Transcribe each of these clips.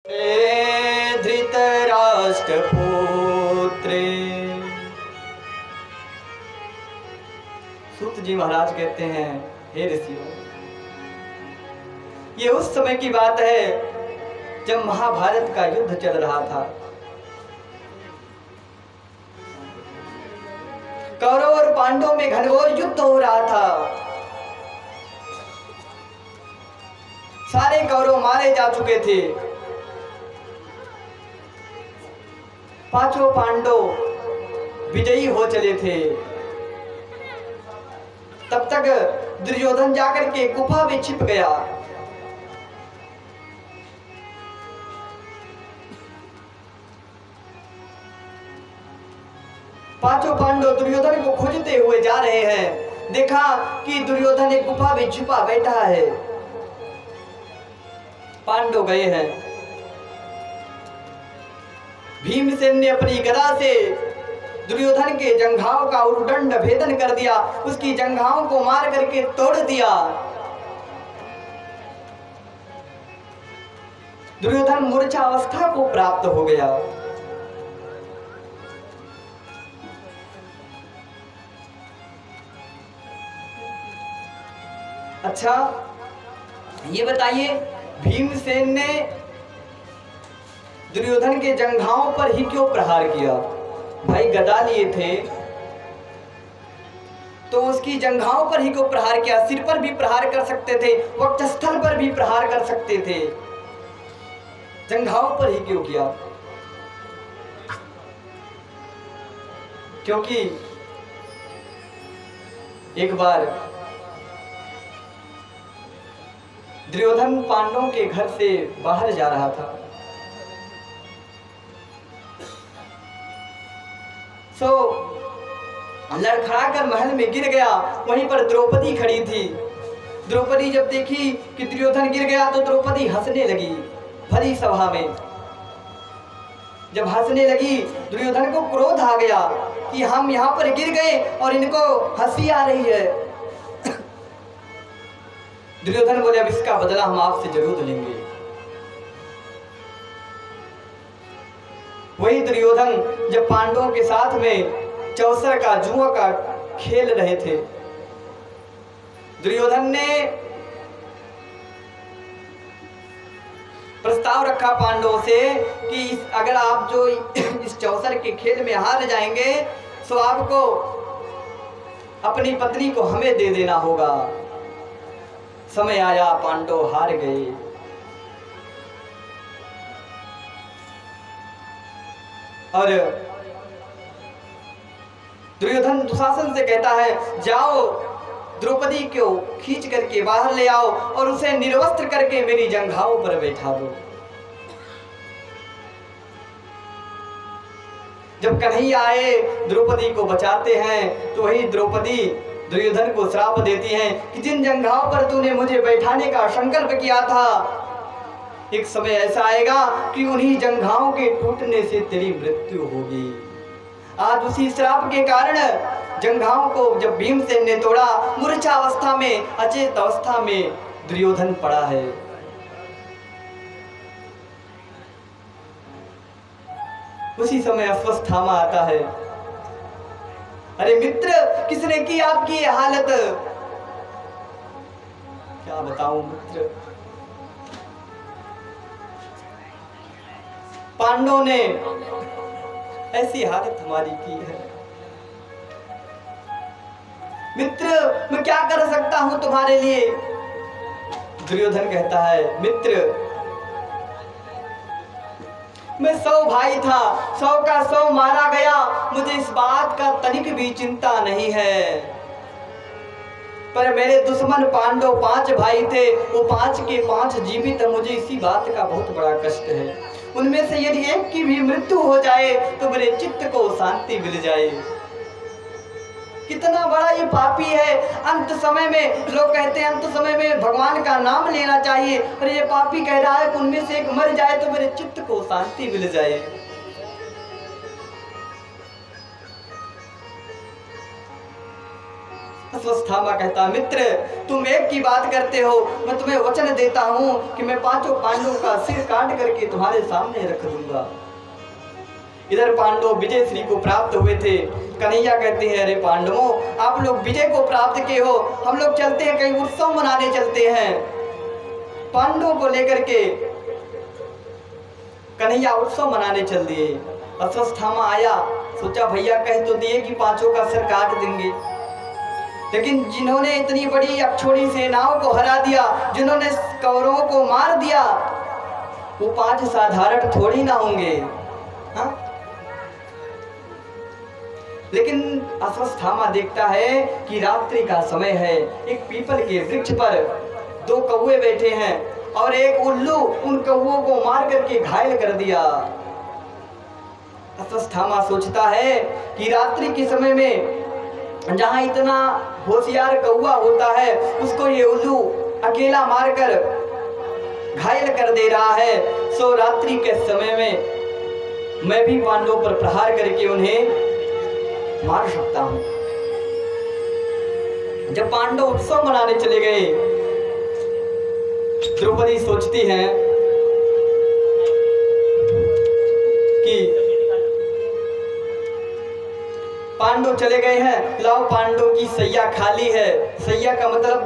धृतराष्ट्रपुत्रे। सूत जी महाराज कहते हैं, हे ऋषियों, ये उस समय की बात है जब महाभारत का युद्ध चल रहा था। कौरव और पांडवों में घनघोर युद्ध हो रहा था। सारे कौरव मारे जा चुके थे। पांचों पांडव विजयी हो चले थे। तब तक दुर्योधन जाकर के गुफा में छिप गया। पांचों पांडव दुर्योधन को खोजते हुए जा रहे हैं। देखा कि दुर्योधन एक गुफा में छिपा बैठा है। पांडव गए हैं। भीमसेन ने अपनी गदा से दुर्योधन के जंघाओं का उरुदंड भेदन कर दिया। उसकी जंघाओं को मार करके तोड़ दिया। दुर्योधन मूर्छावस्था को प्राप्त हो गया। अच्छा, ये बताइए, भीमसेन ने दुर्योधन के जंघाओं पर ही क्यों प्रहार किया? भाई गदा लिए थे तो उसकी जंघाओं पर ही क्यों प्रहार किया? सिर पर भी प्रहार कर सकते थे, वक्षस्थल पर भी प्रहार कर सकते थे, जंघाओं पर ही क्यों किया? क्योंकि एक बार दुर्योधन पांडवों के घर से बाहर जा रहा था। लड़खड़ाकर महल में गिर गया। वहीं पर द्रौपदी खड़ी थी। द्रौपदी जब देखी कि दुर्योधन गिर गया तो द्रौपदी हंसने लगी भरी सभा में। जब हंसने लगी, दुर्योधन को क्रोध आ गया कि हम यहाँ पर गिर गए और इनको हंसी आ रही है। दुर्योधन बोले, अब इसका बदला हम आपसे जरूर लेंगे। वही दुर्योधन जब पांडवों के साथ में चौसर का जुआ का खेल रहे थे, दुर्योधन ने प्रस्ताव रखा पांडवों से कि अगर आप जो इस चौसर के खेल में हार जाएंगे तो आपको अपनी पत्नी को हमें दे देना होगा। समय आया, पांडव हार गए। और दुर्योधन दुशासन से कहता है, जाओ द्रौपदी को खींच करके बाहर ले आओ और उसे निर्वस्त्र करके मेरी जंघाओं पर बैठा दो। जब कन्हैया आए द्रौपदी को बचाते हैं तो वही द्रौपदी दुर्योधन को श्राप देती हैं कि जिन जंघाओं पर तूने मुझे बैठाने का संकल्प किया था, एक समय ऐसा आएगा कि उन्हीं जंघाओं के टूटने से तेरी मृत्यु होगी। आज उसी श्राप के कारण जंघाओं को जब भीमसेन ने तोड़ा, मूर्छावस्था में, अचेत अवस्था में दुर्योधन पड़ा है। उसी समय अश्वत्थामा आता है। अरे मित्र, किसने की आपकी ये हालत? क्या बताऊं मित्र, पांडवों ने ऐसी हालत हमारी की है। मित्र, मैं क्या कर सकता हूं तुम्हारे लिए? दुर्योधन कहता है, मित्र, मैं 100 भाई था, 100 का 100 मारा गया, मुझे इस बात का तनिक भी चिंता नहीं है। पर मेरे दुश्मन पांडव 5 भाई थे, वो 5 के 5 जीवित है। मुझे इसी बात का बहुत बड़ा कष्ट है। उनमें से यदि एक की भी मृत्यु हो जाए तो मेरे चित्त को शांति मिल जाए। कितना बड़ा ये पापी है। अंत समय में लोग कहते हैं अंत समय में भगवान का नाम लेना चाहिए, और ये पापी कह रहा है कि उनमें से एक मर जाए तो मेरे चित्त को शांति मिल जाए। अश्वत्थामा कहता, मित्र तुम एक की बात करते हो, मैं तुम्हें वचन देता हूँ कि मैं पांचों पांडवों का सिर काट करके तुम्हारे सामने रख दूंगा। इधर पांडव विजय श्री को प्राप्त हुए थे। कन्हैया कहते हैं, अरे पांडवों, आप लोग विजय को प्राप्त किए हो, हम लोग चलते हैं, कहीं उत्सव मनाने चलते हैं। पांडवों को लेकर के कन्हैया उत्सव मनाने चल दिए। अश्वत्थामा आया, सोचा भैया कह तो दिए कि पांचों का सिर काट देंगे, लेकिन जिन्होंने इतनी बड़ी अक्षोणी सेनाओं को हरा दिया, जिन्होंने कौरवों को मार दिया, वो पांच साधारण थोड़ी ना होंगे। हाँ? लेकिन अश्वत्थामा देखता है कि रात्रि का समय है, एक पीपल के वृक्ष पर दो कौवे बैठे हैं और एक उल्लू उन कौवों को मार करके घायल कर दिया। अश्वत्थामा सोचता है कि रात्रि के समय में जहां इतना होशियार कौवा होता है, उसको ये उल्लू अकेला मारकर घायल कर दे रहा है। सो रात्रि के समय में मैं भी पांडवों पर प्रहार करके उन्हें मार सकता हूं। जब पांडव उत्सव मनाने चले गए, द्रौपदी सोचती हैं कि पांडव चले गए हैं, लाओ पांडव की सैया खाली है। सैया का मतलब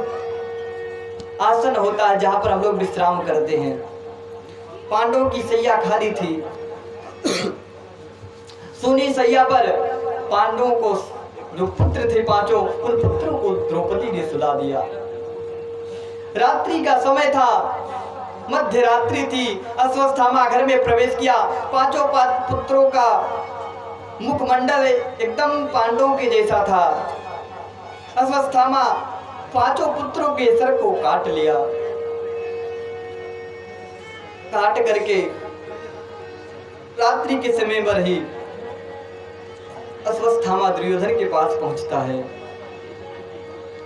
आसन होता है जहां पर हम लोग विश्राम करते हैं। पांडव की सैया खाली थी। सुनी सैया पर पांडवों को जो पुत्र थे पांचों, उन पुत्रों को द्रौपदी ने सुला दिया। रात्रि का समय था, मध्य रात्रि थी। अश्वत्थामा घर में प्रवेश किया। पांचों पुत्रों का मुखमंडल एकदम पांडवों के जैसा था। अश्वत्थामा पांचों पुत्रों के सर को काट लिया। काट करके रात्रि के समय पर ही अश्वत्थामा दुर्योधन के पास पहुंचता है।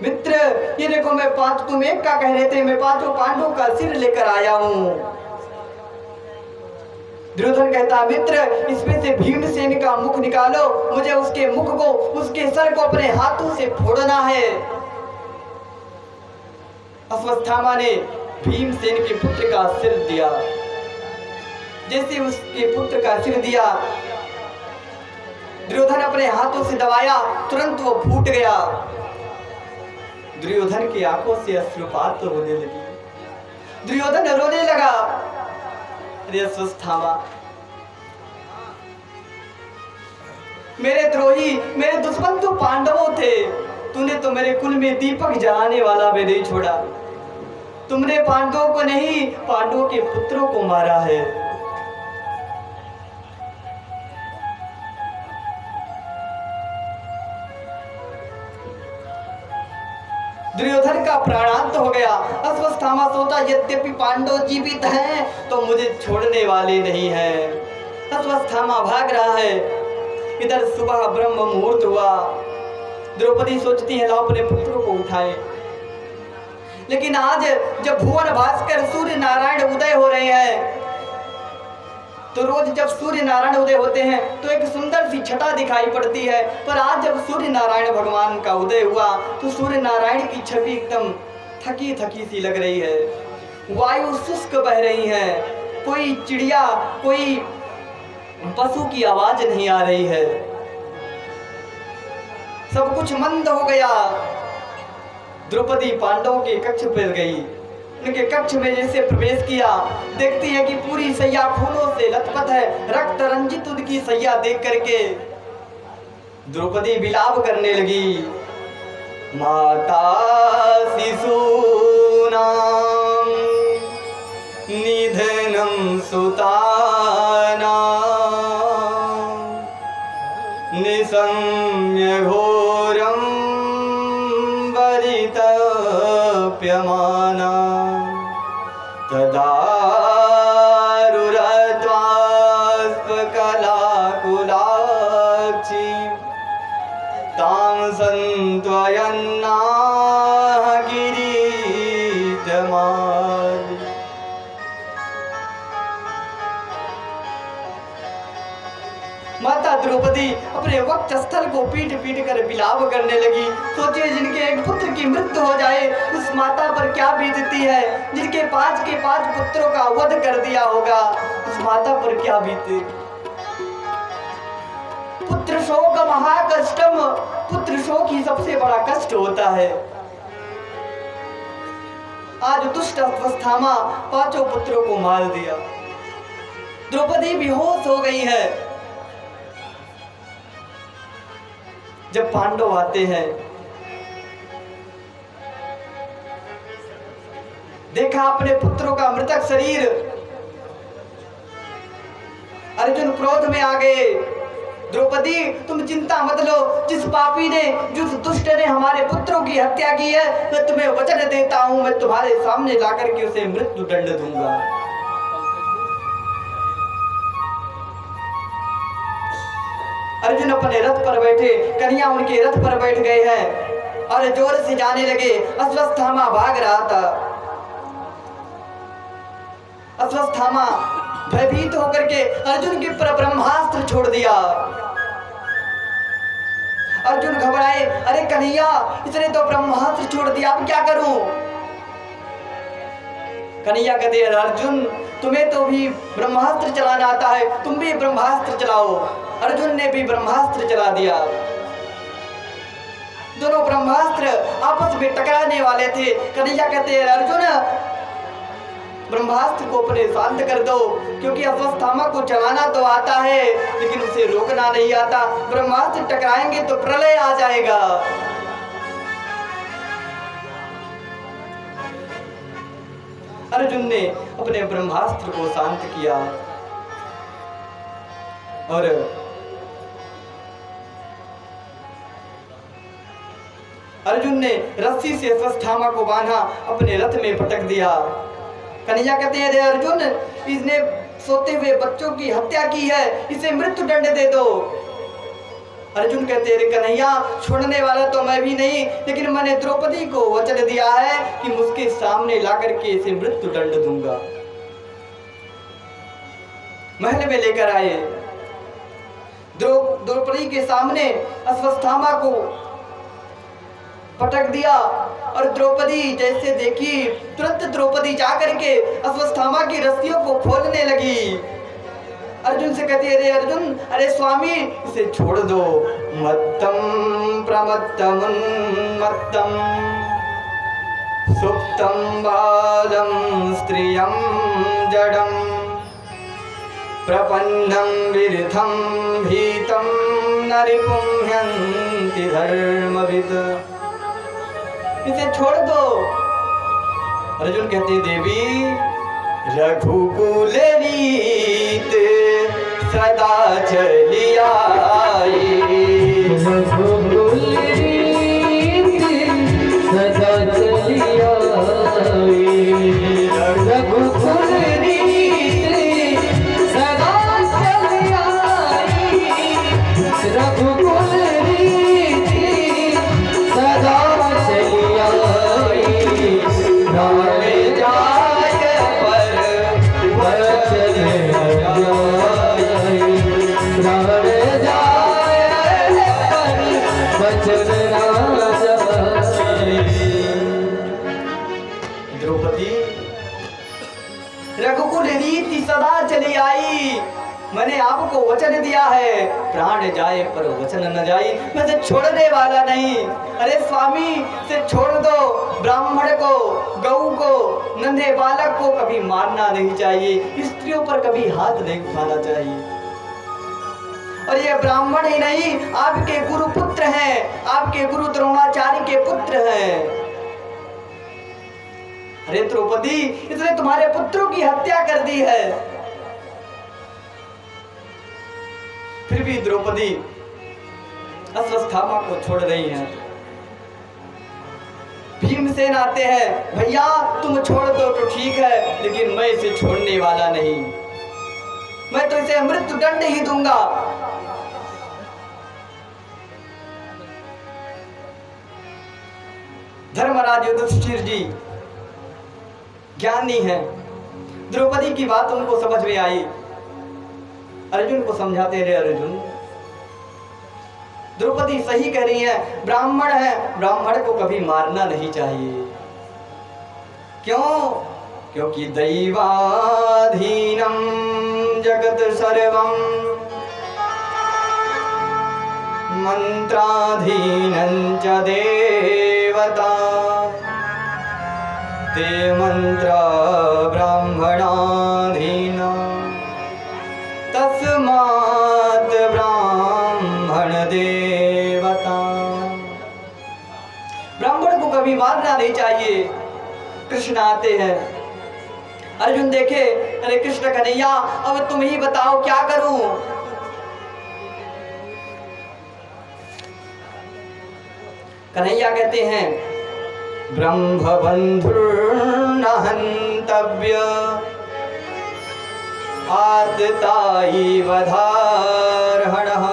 मित्र, ये देखो, मैं तुम एक का कह रहे थे, मैं पांचों पांडवों का सिर लेकर आया हूं। दुर्योधन कहता, मित्र इसमें से भीमसेन का मुख निकालो, मुझे उसके मुख को, उसके सर को अपने हाथों से फोड़ना है। अश्वत्थामा ने भीमसेन के पुत्र का सिर दिया। जैसे उसके पुत्र का सिर दिया, दुर्योधन अपने हाथों से दबाया, तुरंत वो फूट गया। दुर्योधन की आंखों से अश्रुपात होने लगी। दुर्योधन रोने लगा। अरे अश्वत्थामा, मेरे द्रोही, मेरे दुश्मन तो पांडवों थे, तूने तो मेरे कुल में दीपक जलाने वाला भी नहीं छोड़ा। तुमने पांडवों को नहीं, पांडवों के पुत्रों को मारा है। दुर्योधन का प्राणांत हो गया। अश्वत्थामा सोचा, यद्यपि पांडव जीवित हैं तो मुझे छोड़ने वाले नहीं हैं। अश्वत्थामा भाग रहा है। इधर सुबह ब्रह्म मुहूर्त हुआ। द्रौपदी सोचती है, लाओ अपने पुत्रों को उठाए। लेकिन आज जब भुवन भास्कर सूर्य नारायण उदय हो रहे हैं, तो रोज जब सूर्य नारायण उदय होते हैं तो एक सुंदर सी छटा दिखाई पड़ती है, पर आज जब सूर्य नारायण भगवान का उदय हुआ तो सूर्य नारायण की छवि एकदम थकी थकी सी लग रही है। वायु शुष्क बह रही है, कोई चिड़िया, कोई पशु की आवाज नहीं आ रही है। सब कुछ मंद हो गया। द्रौपदी पांडवों के कक्ष पर गई। उनके कक्ष में जैसे प्रवेश किया, देखती है कि पूरी सैया खूनों से लथपथ है। रक्त रंजित उनकी सैया देख करके द्रौपदी विलाप करने लगी। माता शिशूनां निधनं सुतानां निशम्य घोरं वरितप्यमाना तदा रुरत्वास्पकलाकुलाक्षी तां सन्त्वयन्नाः किरीटमाली। माता द्रौपदी अपने वक्ष स्थल को पीट पीट कर विलाप करने लगी। सोचिए, जिनके एक पुत्र की मृत्यु हो जाए उस माता पर क्या बीतती है, जिनके 5 के 5 पुत्रों का वध कर दिया होगा उस माता पर क्या बीते। पुत्र शोक महाकष्टम, पुत्र शोक ही सबसे बड़ा कष्ट होता है। आज दुष्ट अश्वत्थामा 5 पुत्रों को मार दिया। द्रौपदी बेहोश हो गई है। जब पांडव आते हैं, देखा अपने पुत्रों का मृतक शरीर, अर्जुन क्रोध में आ गए। द्रौपदी तुम चिंता मत लो, जिस पापी ने, जिस दुष्ट ने हमारे पुत्रों की हत्या की है, मैं तुम्हें वचन देता हूं, मैं तुम्हारे सामने लाकर के उसे मृत्यु दंड दूंगा। अर्जुन अपने रथ पर बैठे, कन्हैया उनके रथ पर बैठ गए हैं और जोर से जाने लगे। अश्वत्थामा भाग रहा था। अश्वत्थामा भयभीत होकर के अर्जुन के पर ब्रह्मास्त्र छोड़ दिया। अर्जुन घबराए, अरे कन्हैया इसने तो ब्रह्मास्त्र छोड़ दिया, अब क्या करूं। कन्हैया कहते हैं, अर्जुन तुम्हें तो भी ब्रह्मास्त्र चलाना आता है, तुम भी ब्रह्मास्त्र चलाओ। अर्जुन ने भी ब्रह्मास्त्र चला दिया। दोनों ब्रह्मास्त्र आपस में टकराने वाले थे। कन्हैया कहते हैं, अर्जुन ब्रह्मास्त्र को अपने शांत कर दो, क्योंकि अश्वत्थामा को चलाना तो आता है लेकिन उसे रोकना नहीं आता। ब्रह्मास्त्र टकराएंगे तो प्रलय आ जाएगा। अर्जुन ने अपने ब्रह्मास्त्र को शांत किया और अर्जुन ने रस्सी से अश्वत्थामा को बांधा, अपने रथ में पटक दिया। कन्हैया कहते हैं, अर्जुन इसने सोते हुए बच्चों की हत्या की है, इसे मृत्यु दंड दे दो। अर्जुन कहते हैं, कन्हैया छोड़ने वाला तो मैं भी नहीं, लेकिन मैंने द्रौपदी को वचन दिया है कि मुझके सामने लाकर के इसे मृत्यु दंड दूंगा। महल में लेकर आए, द्रौपदी के सामने अश्वत्थामा को पटक दिया और द्रौपदी जैसे देखी, तुरंत द्रौपदी जाकर के अश्वत्थामा की रस्सियों को खोलने लगी। अर्जुन से कहती है, अरे अर्जुन, अरे स्वामी इसे छोड़ दो। मत्तम प्रमत्तम उन्मत्तम सुप्तम बालम स्त्रियम जडम प्रपन्नम विरथम भीतम नरिपुंहन्ति धर्मविद। इसे छोड़ दो। अर्जुन कहते, देवी रघुकुल रीत सदा चली आई, रघुकुल रीत सदा चली आई, रघुकुल रीत सदा चली आई, रघुकुल रीत सदा चली आई। राम जाय पर वचन जाय, राम जाय पर वचन जाय। द्रौपदी रघुकुल रीति सदा चली आई, मैंने आपको वचन दिया है, प्राण जाए पर वचन न जाए, मैं इसे छोड़ने वाला नहीं। अरे स्वामी इसे छोड़ दो। ब्राह्मण को, गऊ को, नन्हे बालक को कभी मारना नहीं चाहिए, स्त्रियों पर कभी हाथ नहीं उठाना चाहिए। और ये ब्राह्मण ही नहीं, आपके गुरु पुत्र हैं, आपके गुरु द्रोणाचार्य के पुत्र हैं। अरे द्रौपदी इसने तुम्हारे पुत्रों की हत्या कर दी है। फिर भी द्रौपदी अश्वत्थामा को छोड़ रही है। भीमसेन आते हैं, भैया तुम छोड़ दो तो ठीक है, लेकिन मैं इसे छोड़ने वाला नहीं, मैं तो इसे मृत्यु दंड ही दूंगा। धर्मराज युधिष्ठिर जी ज्ञानी है, द्रौपदी की बात उनको समझ में आई। अर्जुन को समझाते रहे, अर्जुन द्रौपदी सही कह रही है, ब्राह्मण है, ब्राह्मण को कभी मारना नहीं चाहिए। क्यों? क्योंकि दैवाधीनम जगत सर्वम मंत्राधीनं च देवता ते मंत्रा ब्राह्मणाधीना तस्मात् ब्राह्मण देवता। ब्राह्मण को कभी मारना नहीं चाहिए। कृष्ण आते हैं, अर्जुन देखे, अरे कृष्ण कन्हैया अब तुम ही बताओ क्या करूं। कन्हैया कहते हैं, ब्रह्म बंधुर्न हन्तव्य आतताई वधार्हणः।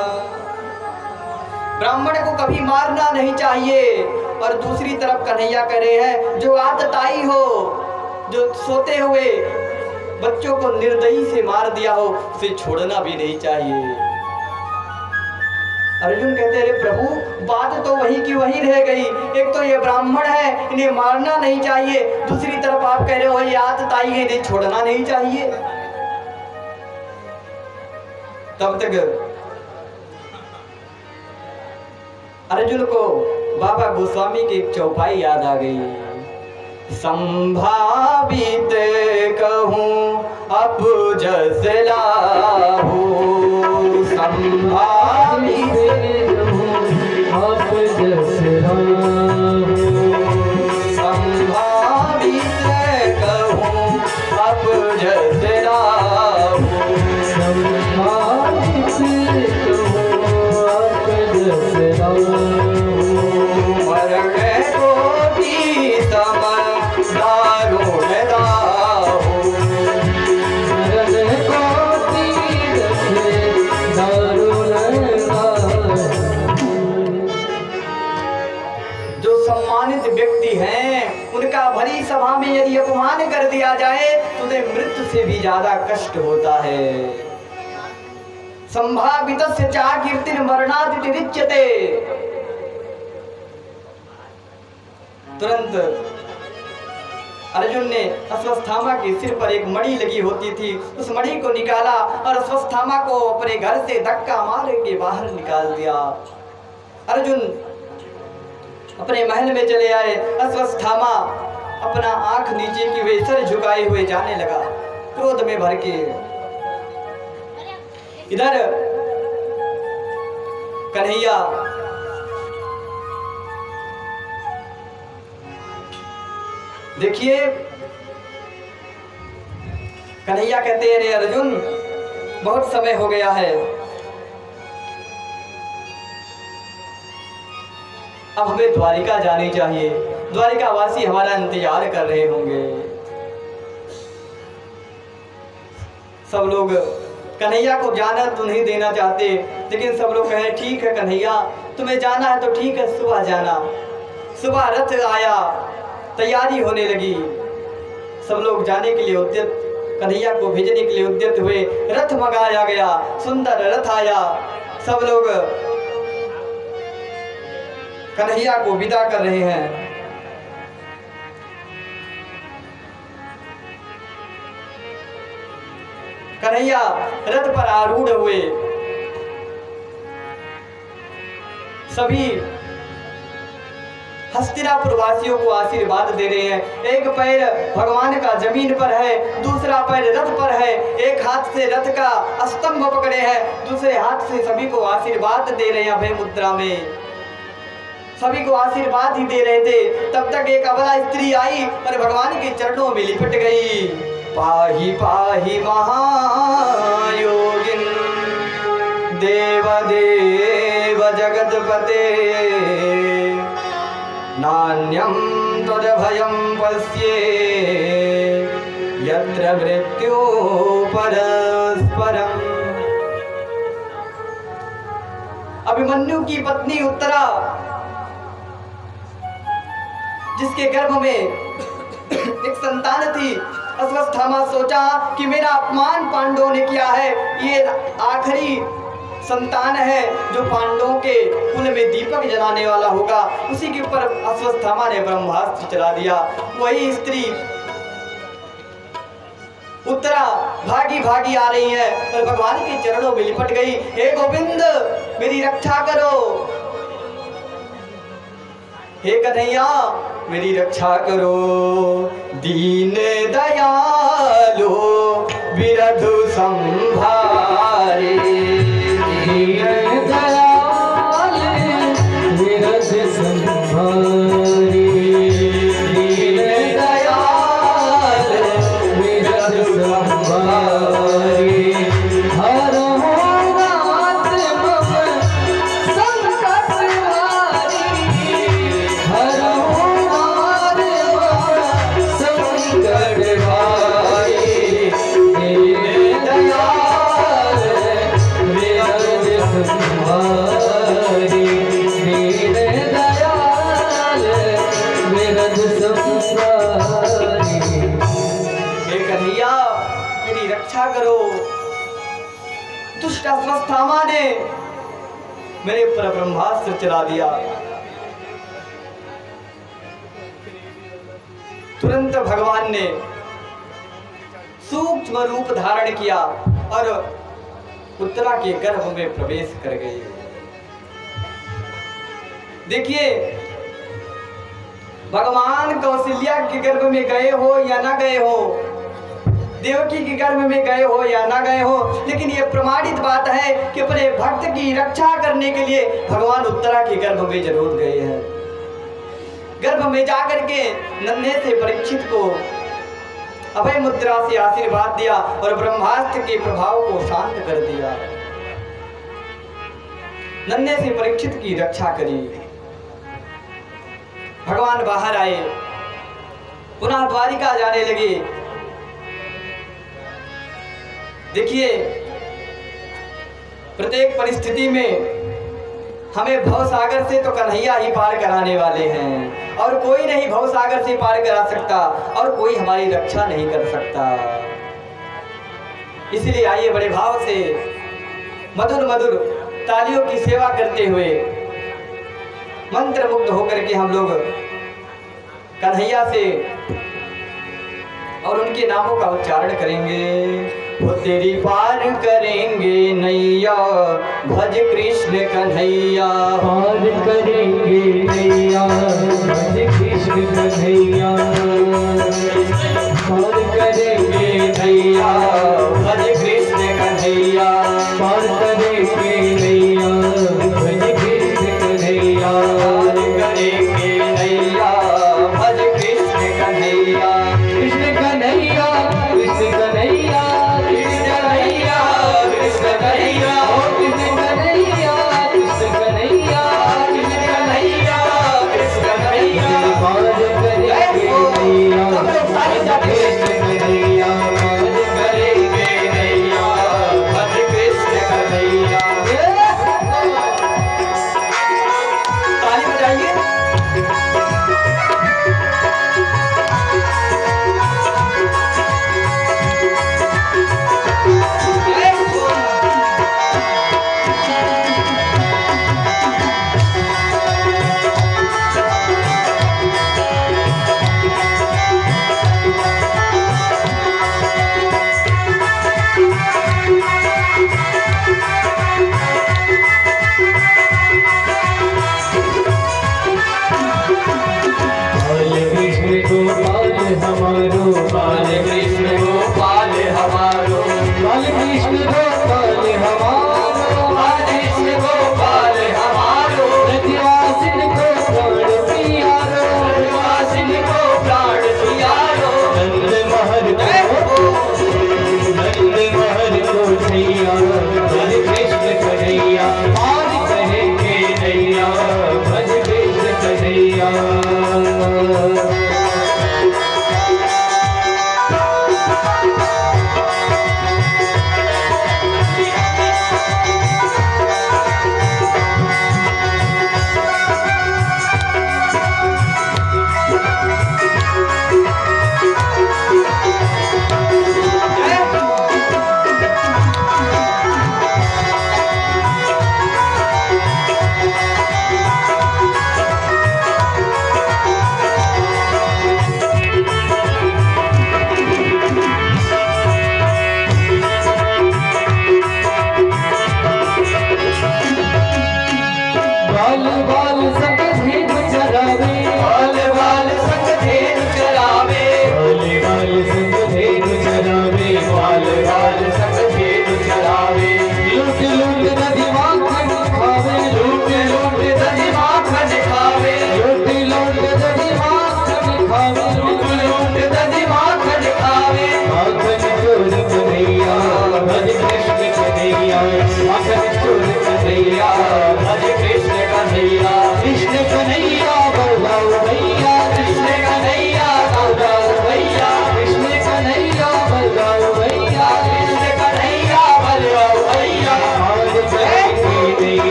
ब्राह्मण को कभी मारना नहीं चाहिए। और दूसरी तरफ कन्हैया कह रहे हैं, जो आतताई हो, जो सोते हुए बच्चों को निर्दयी से मार दिया हो, उसे छोड़ना भी नहीं चाहिए। अर्जुन कहते हैं, प्रभु बात तो वही की वही रह गई। एक तो ये ब्राह्मण है, इन्हें मारना नहीं चाहिए, दूसरी तरफ आप कह रहे हो ये आतताई है, इन्हें छोड़ना नहीं चाहिए। तब तक अर्जुन को बाबा गोस्वामी की एक चौपाई याद आ गई। संभावित कहूँ अपजस लाहू, संभावित अपजस लाहू, संभावित कहूँ अपजस लाहू, संभावित कहूँ अपजस लाहू। भरी सभा में यदि अपमान कर दिया जाए तो उन्हें मृत्यु से भी ज्यादा कष्ट होता है। संभावितस्य चा कीर्तिर् मरणादितिरिच्यते। तुरंत अर्जुन ने अश्वत्थामा के सिर पर एक मणि लगी होती थी, उस मणि को निकाला और अश्वत्थामा को अपने घर से धक्का मार के बाहर निकाल दिया। अर्जुन अपने महल में चले आए। अश्वत्थामा अपना आंख नीचे की हुए सर झुकाए हुए जाने लगा, क्रोध में भर के। इधर कन्हैया देखिए, कन्हैया कहते हैं, रे अर्जुन बहुत समय हो गया है, अब हमें द्वारिका जानी चाहिए। द्वारिका वासी हमारा इंतजार कर रहे होंगे। सब लोग कन्हैया को जाना तो नहीं देना चाहते, लेकिन सब लोग कहें ठीक है कन्हैया, तुम्हें जाना है तो ठीक है, सुबह जाना। सुबह रथ आया, तैयारी होने लगी, सब लोग जाने के लिए उद्यत, कन्हैया को भेजने के लिए उद्यत हुए। रथ मंगाया गया, सुंदर रथ आया, सब लोग कन्हैया को विदा कर रहे हैं। कन्हैया रथ पर आरूढ़ हुए, सभी हस्तिनापुर वासियों को आशीर्वाद दे रहे हैं। एक पैर भगवान का जमीन पर है, दूसरा पैर रथ पर है, एक हाथ से रथ का स्तंभ पकड़े हैं, दूसरे हाथ से सभी को आशीर्वाद दे रहे हैं। अभय मुद्रा में सभी को आशीर्वाद ही दे रहे थे। तब तक एक अबला स्त्री आई और भगवान के चरणों में लिपट गई। पाहि पाहि महायोगिन देव देव जगतपते, नान्यं तदभयं पश्ये यत्र मृत्यो परस्परम्। अभिमन्यु की पत्नी उत्तरा, जिसके गर्भ में एक संतान थी, अश्वत्थामा सोचा कि मेरा अपमान पांडवों ने किया है, ये आखिरी संतान है जो पांडवों के कुल में दीपक जलाने वाला होगा। उसी के ऊपर अश्वत्थामा ने ब्रह्मास्त्र चला दिया। वही स्त्री उत्तरा भागी भागी आ रही है और भगवान के चरणों में लिपट गई। हे गोविंद मेरी रक्षा करो, हे कन्हैया मेरी रक्षा करो, दीन दयालो विरधु संभारे, दीन दयाल विरध संभारे, दीन दयाल विरध संभारे, हर करो। दुष्ट अश्वत्थामा ने मेरे ऊपर ब्रह्मास्त्र चला दिया। तुरंत भगवान ने सूक्ष्म रूप धारण किया और उत्तरा के गर्भ में प्रवेश कर गए। देखिए भगवान कौशल्या के गर्भ में गए हो या ना गए हो, देवकी के गर्भ में गए हो या ना गए हो, लेकिन ये प्रमाणित बात है कि अपने भक्त की रक्षा करने के लिए भगवान उत्तरा के गर्भ में जरूर गए हैं। गर्भ में जाकर के नन्हे से परीक्षित को अभय मुद्रा से आशीर्वाद दिया और ब्रह्मास्त्र के प्रभाव को शांत कर दिया। नन्हे से परीक्षित की रक्षा करी। भगवान बाहर आए, पुनः द्वारिका जाने लगे। देखिए प्रत्येक परिस्थिति में हमें भवसागर से तो कन्हैया ही पार कराने वाले हैं और कोई नहीं भवसागर से पार करा सकता और कोई हमारी रक्षा नहीं कर सकता। इसलिए आइए बड़े भाव से मधुर मधुर तालियों की सेवा करते हुए मंत्र मुग्ध होकर के हम लोग कन्हैया से और उनके नामों का उच्चारण करेंगे। वो तेरी पार करेंगे नैया, भज कृष्ण कन्हैया, पार करेंगे नैया, भज कृष्ण कन्हैया, पार करेंगे नैया, भज कृष्ण कन्हैया, पार करेंगे नैया, भज कृष्ण कन्हैया, पार करेंगे नैया, भज कृष्ण कन्हैया, कृष्ण कन्हैया, कृष्ण कन्हैया, कृष्ण कन्हैया, कृष्ण कन्हैया, कृष्ण कन्हैया, कृष्ण कन्हैया, कृष्ण कन्हैया,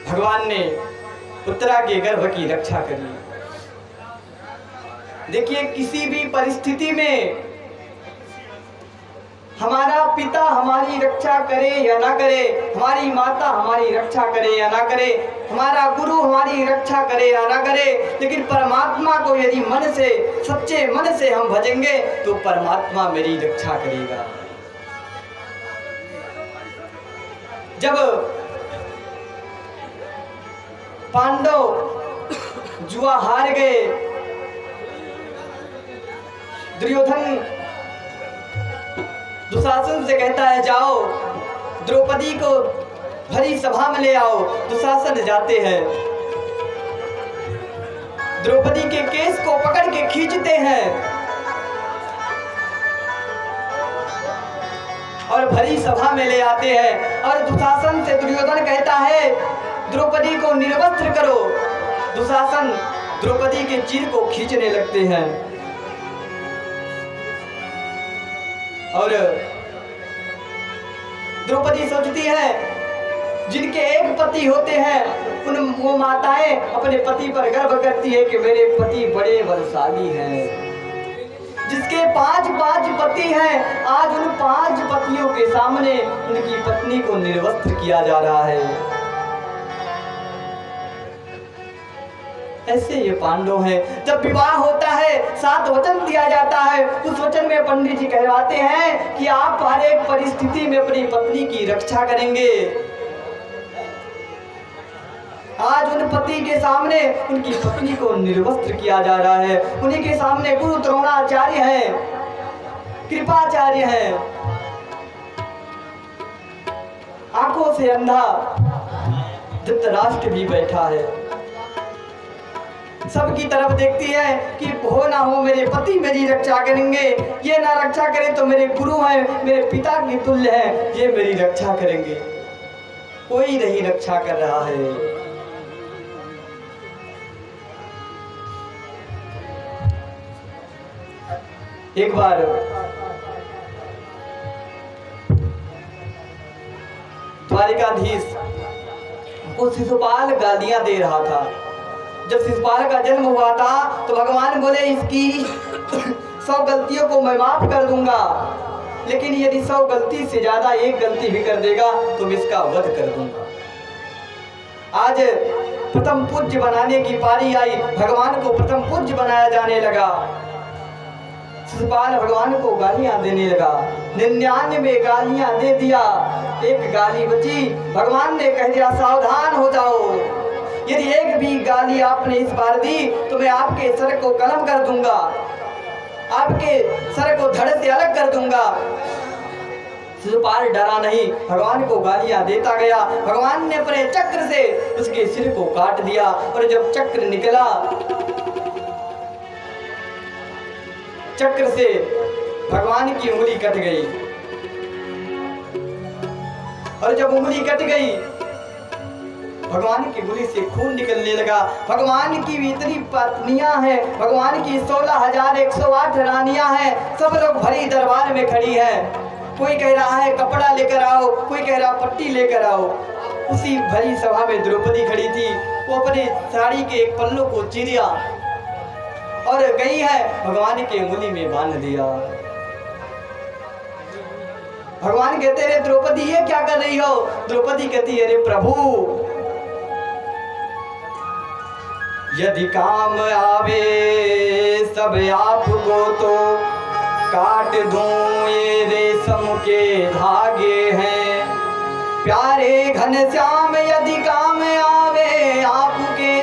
भगवान ने उत्तरा के गर्भ की रक्षा करी। देखिए, किसी भी परिस्थिति में हमारा पिता हमारी रक्षा करे या ना करे, हमारी माता हमारी रक्षा करे या ना करे, हमारा गुरु हमारी रक्षा करे या ना करे, लेकिन परमात्मा को यदि मन से, सच्चे मन से हम भजेंगे तो परमात्मा मेरी रक्षा करेगा। जब पांडव जुआ हार गए, दुर्योधन दुशासन से कहता है जाओ द्रौपदी को भरी सभा में ले आओ। दुशासन जाते हैं, द्रौपदी के केस को पकड़ के खींचते हैं और भरी सभा में ले आते हैं। और दुशासन से दुर्योधन कहता है द्रौपदी को निर्वस्त्र करो। दुशासन द्रौपदी के चीर को खींचने लगते हैं और द्रौपदी सोचती है जिनके एक पति होते हैं उन वो माताएं अपने पति पर गर्व करती है कि मेरे पति बड़े बलशाली हैं। जिसके 5 पति हैं, आज उन 5 पतियों के सामने उनकी पत्नी को निर्वस्त्र किया जा रहा है। ऐसे ये पांडव हैं। जब विवाह होता है 7 वचन दिया जाता है। उस वचन में पंडित जी कहवाते हैं कि आप हर एक परिस्थिति में अपनी पत्नी की रक्षा करेंगे। आज उन पति के सामने उनकी पत्नी को निर्वस्त्र किया जा रहा है। उन्हीं के सामने गुरु द्रोणाचार्य हैं, कृपाचार्य हैं, आंखों से अंधा धृतराष्ट्र भी बैठा है। सबकी तरफ देखती है कि हो ना हो मेरे पति मेरी रक्षा करेंगे, ये ना रक्षा करें तो मेरे गुरु हैं, मेरे पिता की तुल्य हैं, ये मेरी रक्षा करेंगे। कोई नहीं रक्षा कर रहा है। एक बार द्वारिकाधीश को शिशुपाल गालियां दे रहा था। जब शिशुपाल का जन्म हुआ था तो भगवान बोले इसकी 100 गलतियों को मैं माफ कर दूंगा, लेकिन यदि 100 गलती से ज्यादा एक गलती भी कर देगा तो मैं इसका वध कर दूंगा। आज प्रथम पूज्य बनाने की पारी आई, भगवान को प्रथम पूज्य बनाया जाने लगा। शिशुपाल भगवान को गालियां देने लगा, 99 गालियां दे दिया, एक गाली बची। भगवान ने कह दिया सावधान हो जाओ, यदि एक भी गाली आपने इस बार दी तो मैं आपके सर को कलम कर दूंगा, आपके सर को धड़ से अलग कर दूंगा। शिशुपाल डरा नहीं, भगवान को गालियां देता गया। भगवान ने अपने चक्र से उसके सिर को काट दिया और जब चक्र निकला, चक्र से भगवान की उंगली कट गई और जब उंगली कट गई भगवान की उंगली से खून निकलने लगा। भगवान की इतनी पत्नियां हैं, भगवान की 16,108 रानियां हैं, सब लोग भरी दरबार में खड़ी हैं। कोई कह रहा है कपड़ा लेकर आओ, कोई कह रहा पट्टी लेकर आओ। उसी भरी सभा में द्रौपदी खड़ी थी, वो अपने साड़ी के एक पल्लू को चीरिया और गई है भगवान के उंगली में बांध दिया। भगवान कहते रहे द्रौपदी ये क्या कर रही हो? द्रौपदी कहती है अरे प्रभु यदि काम आवे सब आपको तो काट दूं ये रेशम के धागे हैं। प्यारे घनश्याम यदि काम आवे आपके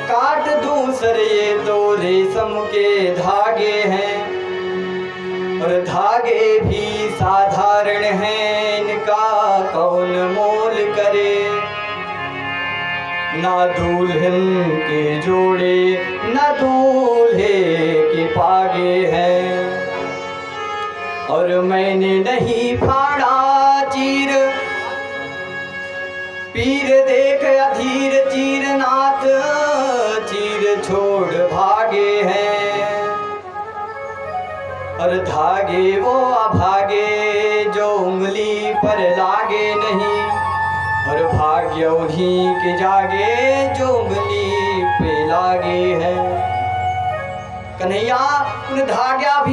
काट दूं सर ये तो रेशम के धागे हैं। और धागे भी साधारण हैं, इनका कौन मोल करे। ना दुल्हन के जोड़े ना दूल्हे के पागे हैं। और मैंने नहीं फाड़ा चीर पीर देख अधीर चीर नाथ चीर छोड़ भागे हैं। और धागे वो अभागे जो उंगली पर लागे नहीं। और भाग्य विरोधी के जागे जो उंगली पे लागे हैं। कन्हैया उन धागा भी